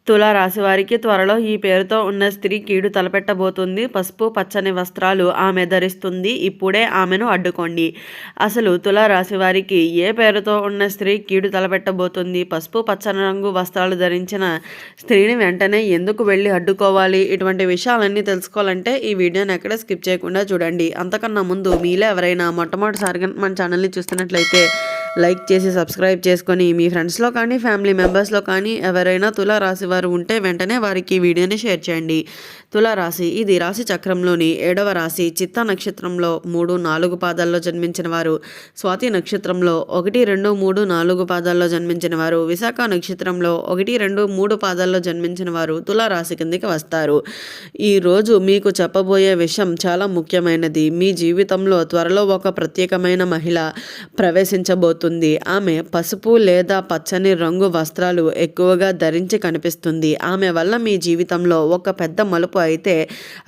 తులా రాశి వారికి త్వరలో ఈ పేరుతో ఉన్న స్త్రీ కీడు తలపెట్టబోతుంది. పసుపు పచ్చని వస్త్రాలు ఆమె ధరిస్తుంది. ఇప్పుడే ఆమెను అడ్డుకోండి. అసలు తులా రాశి వారికి ఏ పేరుతో ఉన్న స్త్రీ కీడు తలపెట్టబోతుంది? పసుపు పచ్చని రంగు వస్త్రాలు ధరించిన స్త్రీని వెంటనే ఎందుకు వెళ్ళి అడ్డుకోవాలి? ఇటువంటి విషయాలన్నీ తెలుసుకోవాలంటే ఈ వీడియోని ఎక్కడ స్కిప్ చేయకుండా చూడండి. అంతకన్నా ముందు మీలో ఎవరైనా మొట్టమొదటిసారిగా మన ఛానల్ని చూస్తున్నట్లయితే లైక్ చేసి సబ్స్క్రైబ్ చేసుకొని మీ ఫ్రెండ్స్లో కానీ ఫ్యామిలీ మెంబర్స్లో కానీ ఎవరైనా తులా రాశి వారు ఉంటే వెంటనే వారికి ఈ వీడియోని షేర్ చేయండి. తులారాశి ఇది రాశి చక్రంలోని 7వ రాశి. చిత్తా నక్షత్రంలో 3, 4 పాదాల్లో జన్మించిన వారు, స్వాతి నక్షత్రంలో 1, 2, 3, 4 పాదాల్లో జన్మించిన వారు, విశాఖ నక్షత్రంలో 1, 2, 3 పాదాల్లో జన్మించిన వారు తులారాశి కిందికి వస్తారు. ఈరోజు మీకు చెప్పబోయే విషయం చాలా ముఖ్యమైనది. మీ జీవితంలో త్వరలో ఒక ప్రత్యేకమైన మహిళ ప్రవేశించబోతుంది. ఆమె పసుపు లేదా పచ్చని రంగు వస్త్రాలు ఎక్కువగా ధరించి కనిపిస్తుంది. ఆమె వల్ల మీ జీవితంలో ఒక పెద్ద మలుపు అయితే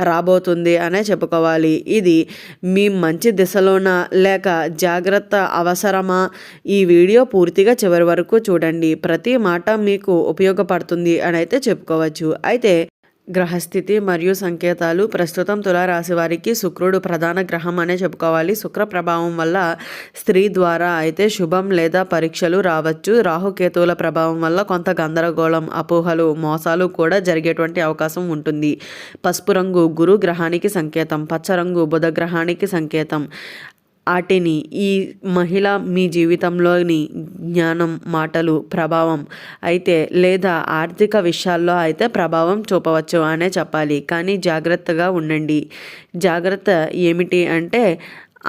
రాబోతుంది అనే చెప్పుకోవాలి. ఇది మీ మంచి దిశలోనా లేక జాగ్రత్త అవసరమా? ఈ వీడియో పూర్తిగా చివరి వరకు చూడండి. ప్రతి మాట మీకు ఉపయోగపడుతుంది అని అయితే చెప్పుకోవచ్చు. అయితే గ్రహస్థితి మరియు సంకేతాలు ప్రస్తుతం తులారాశి వారికి శుక్రుడు ప్రధాన గ్రహం అనే చెప్పుకోవాలి. శుక్ర ప్రభావం వల్ల స్త్రీ ద్వారా అయితే శుభం లేదా పరీక్షలు రావచ్చు. రాహుకేతువుల ప్రభావం వల్ల కొంత గందరగోళం, అపోహలు, మోసాలు కూడా జరిగేటువంటి అవకాశం ఉంటుంది. పసుపు రంగు గురు గ్రహానికి సంకేతం, పచ్చ రంగు బుధ గ్రహానికి సంకేతం. వాటిని ఈ మహిళ మీ జీవితంలోని జ్ఞానం, మాటలు ప్రభావం అయితే లేదా ఆర్థిక విషయాల్లో అయితే ప్రభావం చూపవచ్చు అనే చెప్పాలి. కానీ జాగ్రత్తగా ఉండండి. జాగ్రత్త ఏమిటి అంటే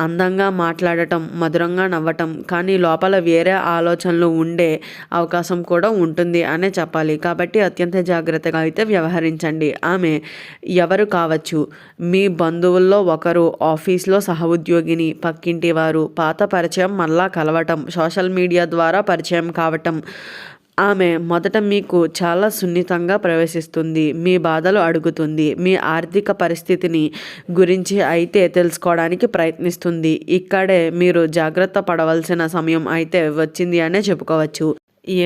అందంగా మాట్లాడటం, మధురంగా నవ్వటం, కానీ లోపల వేరే ఆలోచనలు ఉండే అవకాశం కూడా ఉంటుంది అనే చెప్పాలి. కాబట్టి అత్యంత జాగ్రత్తగా అయితే వ్యవహరించండి. ఆమె ఎవరు కావచ్చు? మీ బంధువుల్లో ఒకరు, ఆఫీస్లో సహోద్యోగిని, పక్కింటి వారు, పాత పరిచయం మళ్ళా కలవటం, సోషల్ మీడియా ద్వారా పరిచయం కావటం. ఆమె మొదట మీకు చాలా సున్నితంగా ప్రవేశిస్తుంది. మీ బాధలు అడుగుతుంది. మీ ఆర్థిక పరిస్థితిని గురించి అయితే తెలుసుకోవడానికి ప్రయత్నిస్తుంది. ఇక్కడే మీరు జాగ్రత్త పడవలసిన సమయం అయితే వచ్చింది అనే చెప్పుకోవచ్చు.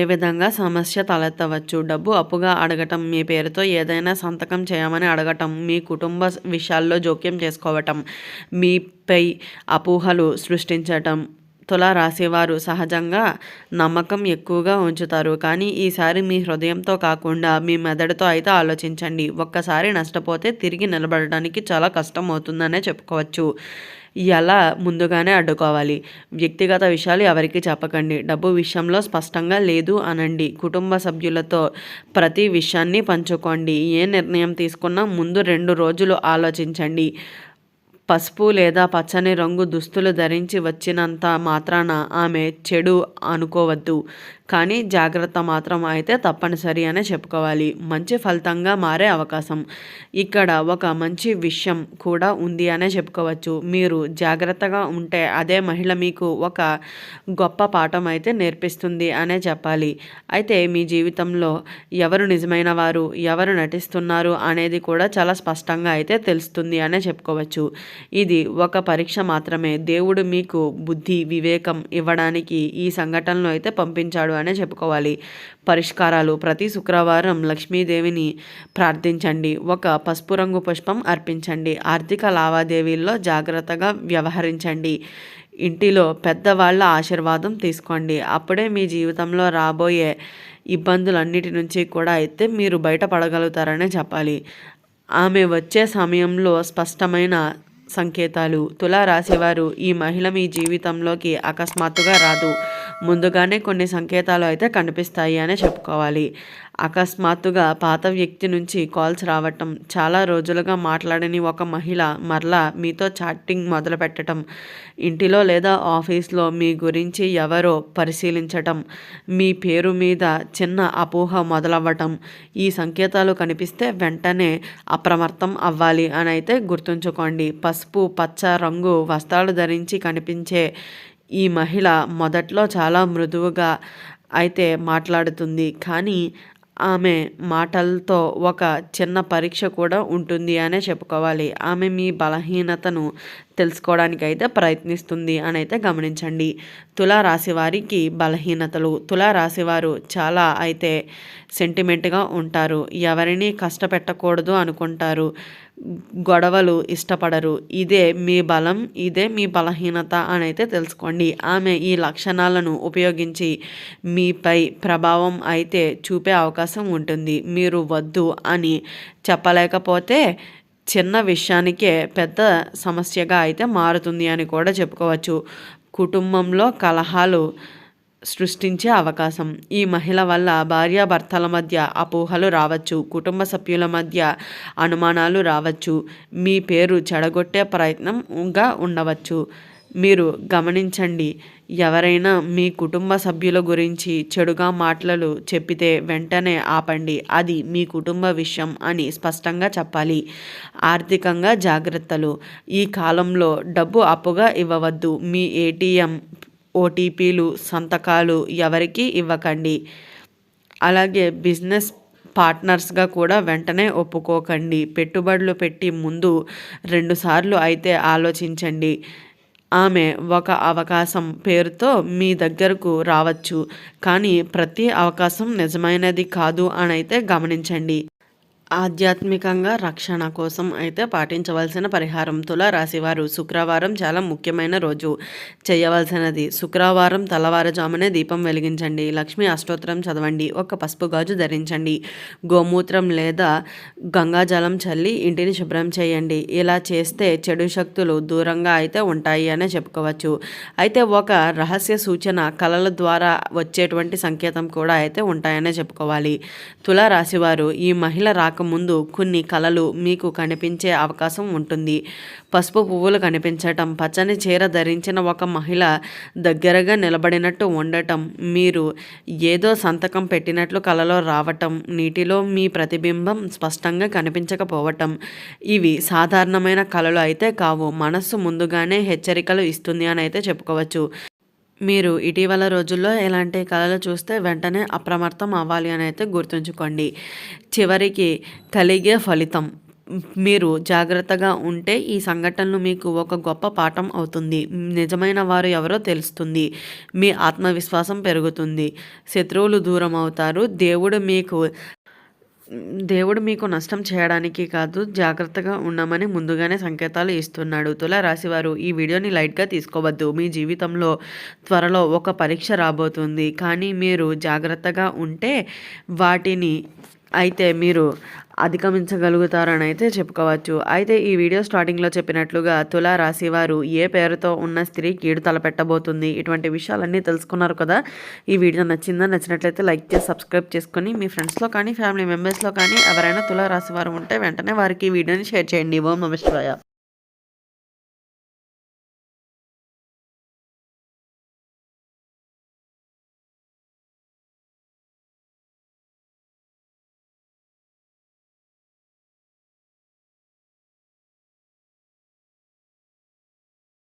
ఏ విధంగా సమస్య తలెత్తవచ్చు? డబ్బు అప్పుగా అడగటం, మీ పేరుతో ఏదైనా సంతకం చేయమని అడగటం, మీ కుటుంబ విషయాల్లో జోక్యం చేసుకోవటం, మీపై అపోహలు సృష్టించటం. తులా రాశివారు సహజంగా నమ్మకం ఎక్కువగా ఉంచుతారు. కానీ ఈసారి మీ హృదయంతో కాకుండా మీ మెదడుతో అయితే ఆలోచించండి. ఒక్కసారి నష్టపోతే తిరిగి నిలబడడానికి చాలా కష్టం అవుతుందనే చెప్పుకోవచ్చు. ఎలా ముందుగానే అడ్డుకోవాలి? వ్యక్తిగత విషయాలు ఎవరికి చెప్పకండి. డబ్బు విషయంలో స్పష్టంగా లేదు అనండి. కుటుంబ సభ్యులతో ప్రతి విషయాన్ని పంచుకోండి. ఏ నిర్ణయం తీసుకున్నా ముందు 2 రోజులు ఆలోచించండి. పసుపు లేదా పచ్చని రంగు దుస్తులు ధరించి వచ్చినంత మాత్రాన ఆమె చెడు అనుకోవద్దు. కానీ జాగ్రత్త మాత్రం అయితే తప్పనిసరి అనే చెప్పుకోవాలి. మంచి ఫలితంగా మారే అవకాశం. ఇక్కడ ఒక మంచి విషయం కూడా ఉంది అనే చెప్పుకోవచ్చు. మీరు జాగ్రత్తగా ఉంటే అదే మహిళ మీకు ఒక గొప్ప పాఠం అయితే నేర్పిస్తుంది అనే చెప్పాలి. అయితే మీ జీవితంలో ఎవరు నిజమైన వారు, ఎవరు నటిస్తున్నారు అనేది కూడా చాలా స్పష్టంగా అయితే తెలుస్తుంది అనే చెప్పుకోవచ్చు. ఇది ఒక పరీక్ష మాత్రమే. దేవుడు మీకు బుద్ధి, వివేకం ఇవ్వడానికి ఈ సంఘటనలు అయితే పంపించాడు అనే చెప్పుకోవాలి. పరిష్కారాలు: ప్రతి శుక్రవారం లక్ష్మీదేవిని ప్రార్థించండి. ఒక పసుపు రంగు పుష్పం అర్పించండి. ఆర్థిక లావాదేవీల్లో జాగ్రత్తగా వ్యవహరించండి. ఇంటిలో పెద్దవాళ్ళ ఆశీర్వాదం తీసుకోండి. అప్పుడే మీ జీవితంలో రాబోయే ఇబ్బందులన్నిటి నుంచి కూడా అయితే మీరు బయటపడగలుగుతారనే చెప్పాలి. ఆమె వచ్చే సమయంలో స్పష్టమైన సంకేతాలు. తులా రాశివారు ఈ మహిళ మీ జీవితంలోకి అకస్మాత్తుగా రాదు. ముందుగానే కొన్ని సంకేతాలు అయితే కనిపిస్తాయి అనే చెప్పుకోవాలి. అకస్మాత్తుగా పాత వ్యక్తి నుంచి కాల్స్ రావటం, చాలా రోజులుగా మాట్లాడని ఒక మహిళ మరలా మీతో చాటింగ్ మొదలుపెట్టడం, ఇంటిలో లేదా ఆఫీస్లో మీ గురించి ఎవరో పరిశీలించటం, మీ పేరు మీద చిన్న అపోహ మొదలవ్వటం. ఈ సంకేతాలు కనిపిస్తే వెంటనే అప్రమత్తం అవ్వాలి అని అయితే గుర్తుంచుకోండి. పసుపు పచ్చ రంగు వస్త్రాలు ధరించి కనిపించే ఈ మహిళ మొదట్లో చాలా మృదువుగా అయితే మాట్లాడుతుంది. కానీ ఆమె మాటలతో ఒక చిన్న పరీక్ష కూడా ఉంటుంది అనే చెప్పుకోవాలి. ఆమె మీ బలహీనతను తెలుసుకోవడానికి అయితే ప్రయత్నిస్తుంది అని అయితే గమనించండి. తులారాశి వారికి బలహీనతలు. తులారాశి వారు చాలా అయితే సెంటిమెంట్గా ఉంటారు. ఎవరిని కష్టపెట్టకూడదు అనుకుంటారు. గొడవలు ఇష్టపడరు. ఇదే మీ బలం, ఇదే మీ బలహీనత అని అయితే తెలుసుకోండి. ఆమె ఈ లక్షణాలను ఉపయోగించి మీపై ప్రభావం అయితే చూపే అవకాశం ఉంటుంది. మీరు వద్దు అని చెప్పలేకపోతే చిన్న విషయానికే పెద్ద సమస్యగా అయితే మారుతుంది అని కూడా చెప్పుకోవచ్చు. కుటుంబంలో కలహాలు సృష్టించే అవకాశం. ఈ మహిళ వల్ల భార్యాభర్తల మధ్య అపోహలు రావచ్చు. కుటుంబ సభ్యుల మధ్య అనుమానాలు రావచ్చు. మీ పేరు చెడగొట్టే ప్రయత్నంగా ఉండవచ్చు. మీరు గమనించండి. ఎవరైనా మీ కుటుంబ సభ్యుల గురించి చెడుగా మాటలు చెప్పితే వెంటనే ఆపండి. అది మీ కుటుంబ విషయం అని స్పష్టంగా చెప్పాలి. ఆర్థికంగా జాగ్రత్తలు. ఈ కాలంలో డబ్బు అప్పుగా ఇవ్వవద్దు. మీ ఏటీఎం ఓటీపీలు సంతకాలు ఎవరికి ఇవ్వకండి. అలాగే బిజినెస్ పార్ట్నర్స్గా కూడా వెంటనే ఒప్పుకోకండి. పెట్టుబడులు పెట్టి ముందు 2 సార్లు అయితే ఆలోచించండి. ఆమె ఒక అవకాశం పేరుతో మీ దగ్గరకు రావచ్చు, కానీ ప్రతి అవకాశం నిజమైనది కాదు అని అయితే గమనించండి. ఆధ్యాత్మికంగా రక్షణ కోసం అయితే పాటించవలసిన పరిహారం. తులారాశివారు శుక్రవారం చాలా ముఖ్యమైన రోజు. చేయవలసినది: శుక్రవారం తెల్లవారుజామునే దీపం వెలిగించండి. లక్ష్మీ అష్టోత్తరం చదవండి. ఒక పసుపు గాజు ధరించండి. గోమూత్రం లేదా గంగాజలం చల్లి ఇంటిని శుభ్రం చేయండి. ఇలా చేస్తే చెడు శక్తులు దూరంగా అయితే ఉంటాయి అనే చెప్పుకోవచ్చు. అయితే ఒక రహస్య సూచన కళల ద్వారా వచ్చేటువంటి సంకేతం కూడా అయితే ఉంటాయనే చెప్పుకోవాలి. తులారాశివారు ఈ మహిళ ముందు కొన్ని కళలు మీకు కనిపించే అవకాశం ఉంటుంది. పసుపు పువ్వులు కనిపించటం, పచ్చని చీర ధరించిన ఒక మహిళ దగ్గరగా నిలబడినట్టు ఉండటం, మీరు ఏదో సంతకం పెట్టినట్లు కలలో రావటం, నీటిలో మీ ప్రతిబింబం స్పష్టంగా కనిపించకపోవటం, ఇవి సాధారణమైన కళలు అయితే కావు. మనస్సు ముందుగానే హెచ్చరికలు ఇస్తుంది అని అయితే చెప్పుకోవచ్చు. మీరు ఇటీవల రోజుల్లో ఎలాంటి కళలు చూస్తే వెంటనే అప్రమత్తం అవ్వాలి అని అయితే గుర్తుంచుకోండి. చివరికి కలిగే ఫలితం: మీరు జాగ్రత్తగా ఉంటే ఈ సంఘటనలు మీకు ఒక గొప్ప పాఠం అవుతుంది. నిజమైన వారు ఎవరో తెలుస్తుంది. మీ ఆత్మవిశ్వాసం పెరుగుతుంది. శత్రువులు దూరం అవుతారు. దేవుడు మీకు నష్టం చేయడానికి కాదు, జాగ్రత్తగా ఉండమని ముందుగానే సంకేతాలు ఇస్తున్నాడు. తులారాశివారు ఈ వీడియోని లైట్గా తీసుకోవద్దు. మీ జీవితంలో త్వరలో ఒక పరీక్ష రాబోతుంది, కానీ మీరు జాగ్రత్తగా ఉంటే వాటిని అయితే మీరు అధిగమించగలుగుతారని అయితే చెప్పుకోవచ్చు. అయితే ఈ వీడియో స్టార్టింగ్లో చెప్పినట్లుగా తులారాశి వారు ఏ పేరుతో ఉన్న స్త్రీ కీడు తలపెట్టబోతుంది, ఇటువంటి విషయాలన్నీ తెలుసుకున్నారు కదా. ఈ వీడియో నచ్చినట్లయితే లైక్ చేసి సబ్స్క్రైబ్ చేసుకొని మీ ఫ్రెండ్స్లో కానీ ఫ్యామిలీ మెంబర్స్లో కానీ ఎవరైనా తులారాశి వారు ఉంటే వెంటనే వారికి ఈ వీడియోని షేర్ చేయండి. ఓం నమః శివాయ.